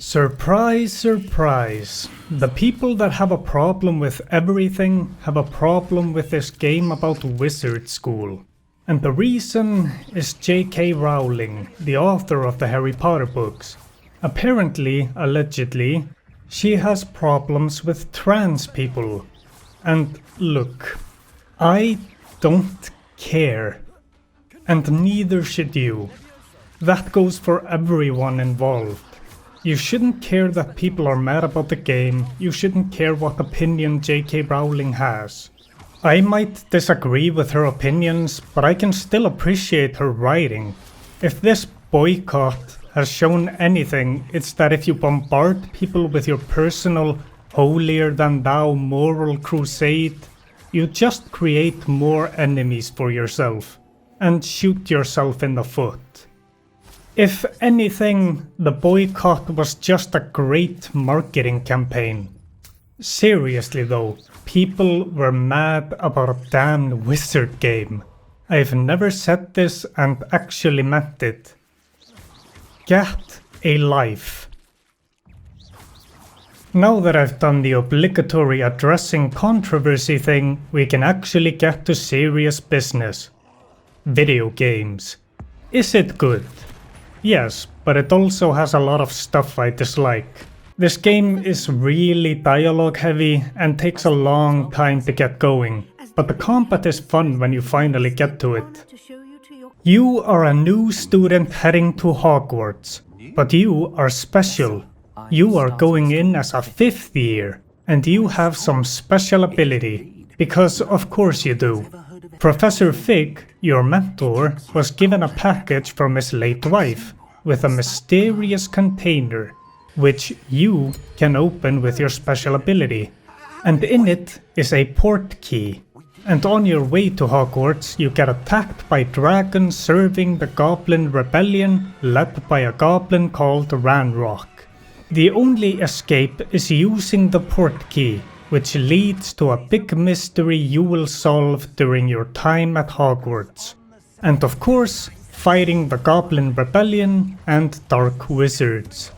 Surprise, surprise. The people that have a problem with everything have a problem with this game about wizard school. And the reason is J.K. Rowling, the author of the Harry Potter books. Apparently, allegedly, she has problems with trans people. And look, I don't care. And neither should you. That goes for everyone involved. You shouldn't care that people are mad about the game, you shouldn't care what opinion J.K. Rowling has. I might disagree with her opinions, but I can still appreciate her writing. If this boycott has shown anything, it's that if you bombard people with your personal, holier-than-thou moral crusade, you just create more enemies for yourself, and shoot yourself in the foot. If anything, the boycott was just a great marketing campaign. Seriously though, people were mad about a damn wizard game. I've never said this and actually meant it. Get a life. Now that I've done the obligatory addressing controversy thing, we can actually get to serious business. Video games. Is it good? Yes, but it also has a lot of stuff I dislike. This game is really dialogue heavy and takes a long time to get going, but the combat is fun when you finally get to it. You are a new student heading to Hogwarts, but you are special. You are going in as a 5th year, and you have some special ability, because of course you do. Professor Fig, your mentor, was given a package from his late wife, with a mysterious container, which you can open with your special ability. And in it is a port key. And on your way to Hogwarts, you get attacked by dragons serving the Goblin Rebellion, led by a goblin called Ranrock. The only escape is using the port key, which leads to a big mystery you will solve during your time at Hogwarts. And of course, fighting the Goblin Rebellion and Dark Wizards.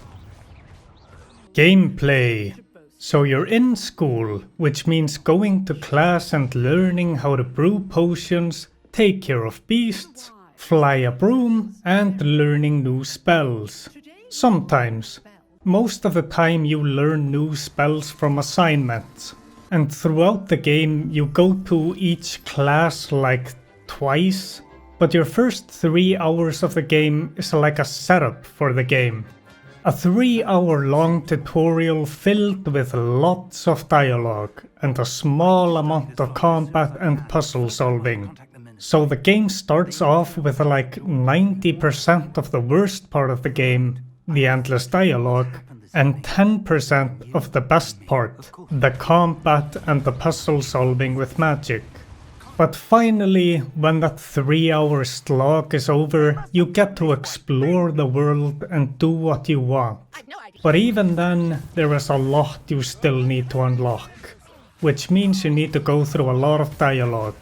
Gameplay. So you're in school, which means going to class and learning how to brew potions, take care of beasts, fly a broom, and learning new spells. Sometimes. Most of the time you learn new spells from assignments, and throughout the game you go to each class like twice, but your first 3 hours of the game is like a setup for the game. A 3-hour long tutorial filled with lots of dialogue and a small amount of combat and puzzle solving. So the game starts off with like 90% of the worst part of the game, the endless dialogue, and 10% of the best part, the combat and the puzzle solving with magic. But finally, when that 3-hour slog is over, you get to explore the world and do what you want. But even then, there is a lot you still need to unlock, which means you need to go through a lot of dialogue.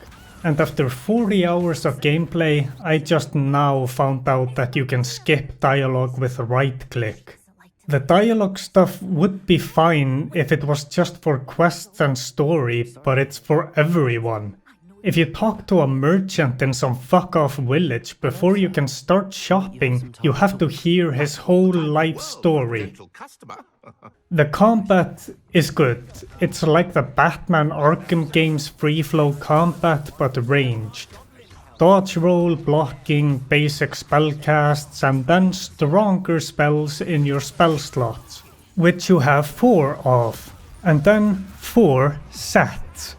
And after 40 hours of gameplay, I just now found out that you can skip dialogue with right click. The dialogue stuff would be fine if it was just for quests and story, but it's for everyone. If you talk to a merchant in some fuck-off village before you can start shopping, you have to hear his whole life story. The combat is good. It's like the Batman Arkham game's free-flow combat but ranged. Dodge roll, blocking, basic spell casts, and then stronger spells in your spell slots, which you have 4 of, and then 4 sets.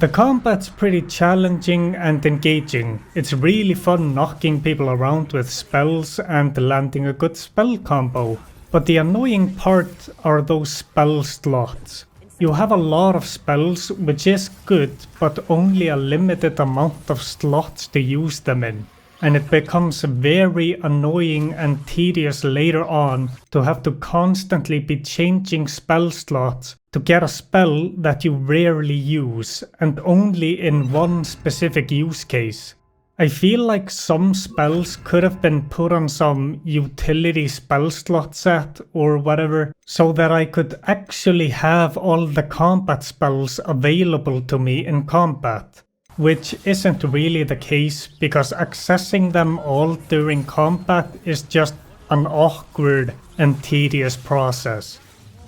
The combat's pretty challenging and engaging. It's really fun knocking people around with spells and landing a good spell combo. But the annoying part are those spell slots. You have a lot of spells, which is good, but only a limited amount of slots to use them in. And it becomes very annoying and tedious later on to have to constantly be changing spell slots to get a spell that you rarely use and only in one specific use case. I feel like some spells could have been put on some utility spell slot set or whatever, so that I could actually have all the combat spells available to me in combat. Which isn't really the case, because accessing them all during combat is just an awkward and tedious process.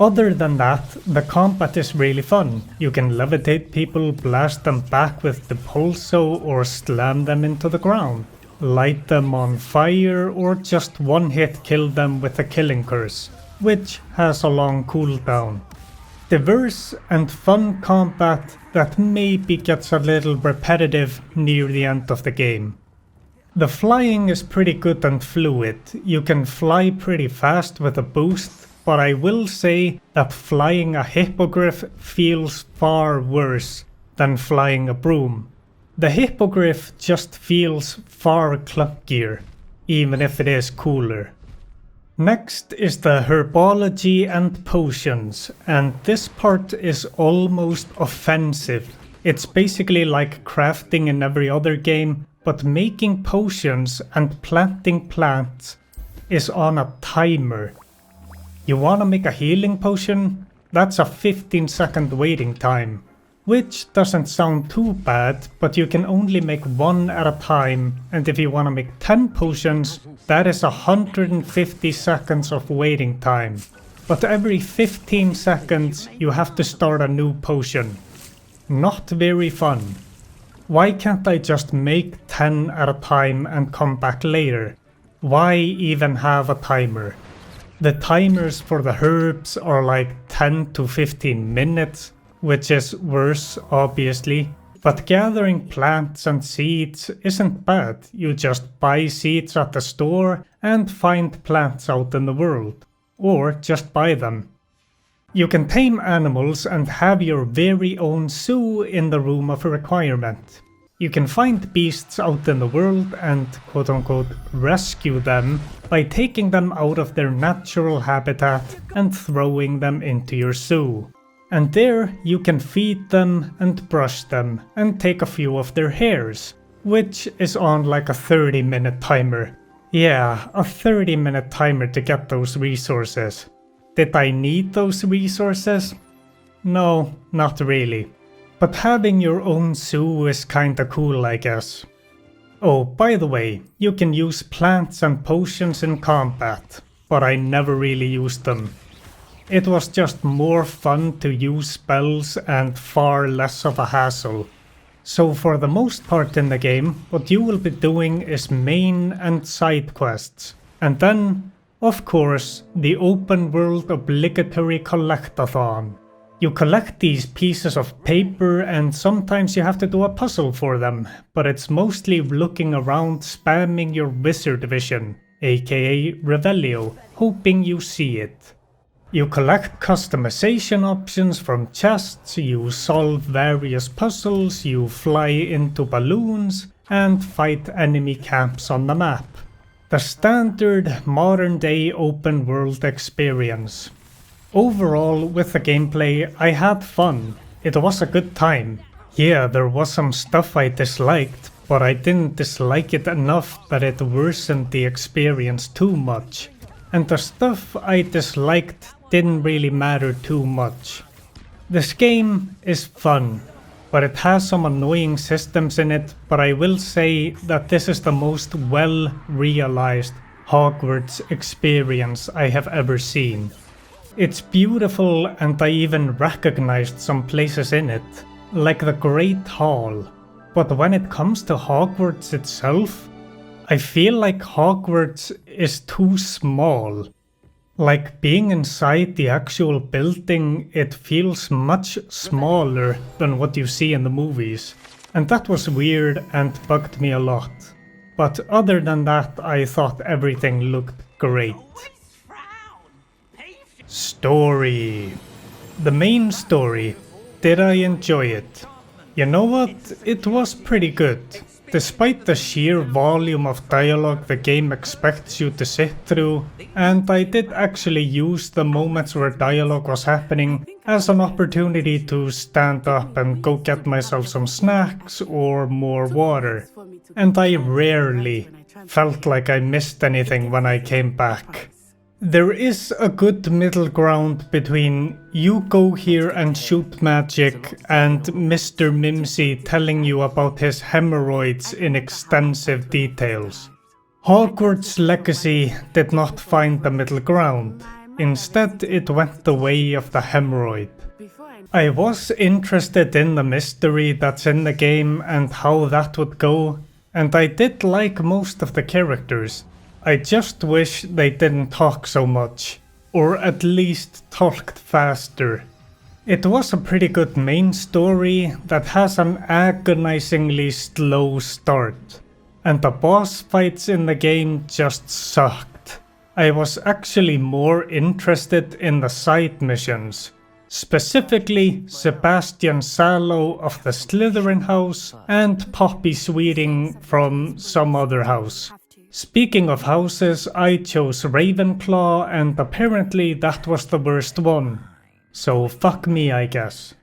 Other than that, the combat is really fun. You can levitate people, blast them back with the pulso or slam them into the ground, light them on fire, or just one-hit kill them with a killing curse, which has a long cooldown. Diverse and fun combat that maybe gets a little repetitive near the end of the game. The flying is pretty good and fluid. You can fly pretty fast with a boost, but I will say that flying a hippogriff feels far worse than flying a broom. The hippogriff just feels far clunkier, even if it is cooler. Next is the herbology and potions, and this part is almost offensive. It's basically like crafting in every other game, but making potions and planting plants is on a timer. You wanna make a healing potion? That's a 15-second waiting time. Which doesn't sound too bad, but you can only make one at a time, and if you wanna make 10 potions, that is 150 seconds of waiting time. But every 15 seconds you have to start a new potion. Not very fun. Why can't I just make 10 at a time and come back later? Why even have a timer? The timers for the herbs are like 10 to 15 minutes, which is worse obviously, but gathering plants and seeds isn't bad. You just buy seeds at the store and find plants out in the world, or just buy them. You can tame animals and have your very own zoo in the room of requirement. You can find beasts out in the world and quote-unquote rescue them by taking them out of their natural habitat and throwing them into your zoo. And there you can feed them and brush them and take a few of their hairs, which is on like a 30-minute timer. Yeah, a 30-minute timer to get those resources. Did I need those resources? No, not really. But having your own zoo is kinda cool, I guess. Oh, by the way, you can use plants and potions in combat, but I never really used them. It was just more fun to use spells and far less of a hassle. So for the most part in the game, what you will be doing is main and side quests. And then, of course, the open world obligatory collectathon. You collect these pieces of paper and sometimes you have to do a puzzle for them, but it's mostly looking around spamming your wizard vision, aka Revelio, hoping you see it. You collect customization options from chests, you solve various puzzles, you fly into balloons, and fight enemy camps on the map. The standard modern-day open world experience. Overall, with the gameplay, I had fun. It was a good time. Yeah, there was some stuff I disliked, but I didn't dislike it enough that it worsened the experience too much. And the stuff I disliked didn't really matter too much. This game is fun, but it has some annoying systems in it, but I will say that this is the most well-realized Hogwarts experience I have ever seen. It's beautiful and I even recognized some places in it, like the Great Hall. But when it comes to Hogwarts itself, I feel like Hogwarts is too small. Like being inside the actual building, it feels much smaller than what you see in the movies. And that was weird and bugged me a lot. But other than that, I thought everything looked great. Story. The main story. Did I enjoy it? You know what? It was pretty good. Despite the sheer volume of dialogue the game expects you to sit through, and I did actually use the moments where dialogue was happening as an opportunity to stand up and go get myself some snacks or more water, and I rarely felt like I missed anything when I came back. There is a good middle ground between you go here and shoot magic and Mr. Mimsy telling you about his hemorrhoids in extensive details. Hogwarts Legacy did not find the middle ground. Instead, it went the way of the hemorrhoid. I was interested in the mystery that's in the game and how that would go, and I did like most of the characters. I just wish they didn't talk so much, or at least talked faster. It was a pretty good main story that has an agonizingly slow start, and the boss fights in the game just sucked. I was actually more interested in the side missions, specifically Sebastian Sallow of the Slytherin house and Poppy Sweeting from some other house. Speaking of houses, I chose Ravenclaw and apparently that was the worst one. So fuck me, I guess.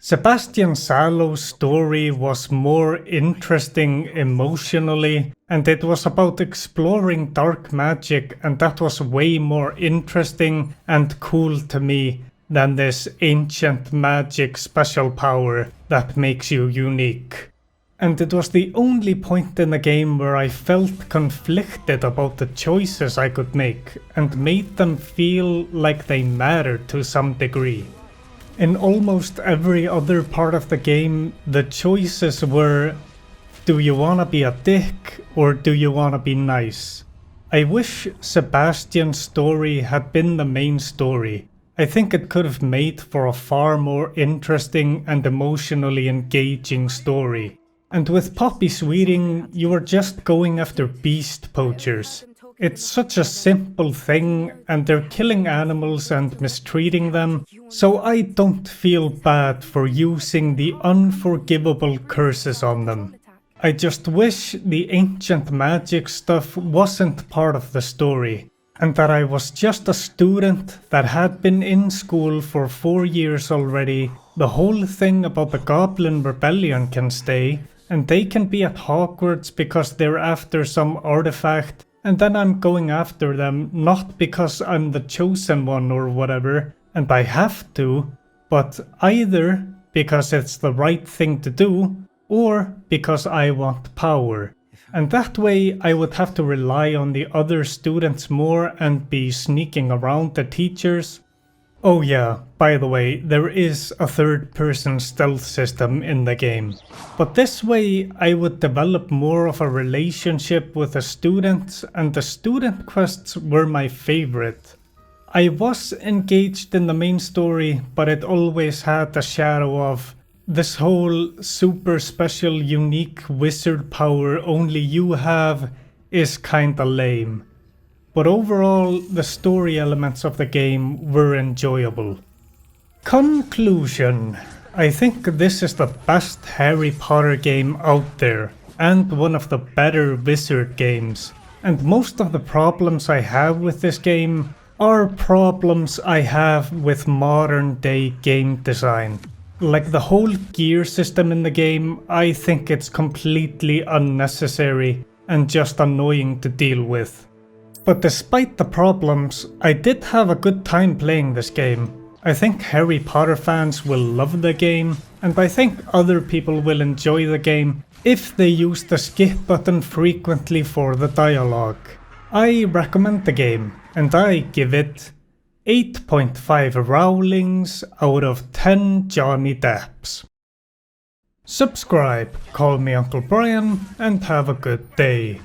Sebastian Sallow's story was more interesting emotionally, and it was about exploring dark magic, and that was way more interesting and cool to me than this ancient magic special power that makes you unique. And it was the only point in the game where I felt conflicted about the choices I could make and made them feel like they mattered to some degree. In almost every other part of the game, the choices were, do you wanna be a dick or do you wanna be nice? I wish Sebastian's story had been the main story. I think it could have made for a far more interesting and emotionally engaging story. And with Poppy Sweeting, you were just going after beast poachers. It's such a simple thing, and they're killing animals and mistreating them, so I don't feel bad for using the unforgivable curses on them. I just wish the ancient magic stuff wasn't part of the story, and that I was just a student that had been in school for 4 years already. The whole thing about the Goblin Rebellion can stay, and they can be at Hogwarts because they're after some artifact, and then I'm going after them not because I'm the chosen one or whatever, and I have to, but either because it's the right thing to do, or because I want power. And that way I would have to rely on the other students more and be sneaking around the teachers. Oh yeah, by the way, there is a third-person stealth system in the game. But this way I would develop more of a relationship with the students, and the student quests were my favorite. I was engaged in the main story, but it always had the shadow of, this whole super special unique wizard power only you have is kinda lame. But overall, the story elements of the game were enjoyable. Conclusion. I think this is the best Harry Potter game out there, and one of the better wizard games. And most of the problems I have with this game are problems I have with modern day game design. Like the whole gear system in the game, I think it's completely unnecessary and just annoying to deal with. But despite the problems, I did have a good time playing this game. I think Harry Potter fans will love the game, and I think other people will enjoy the game if they use the skip button frequently for the dialogue. I recommend the game, and I give it 8.5 Rowlings out of 10 Johnny Depps. Subscribe, call me Uncle Brian, and have a good day.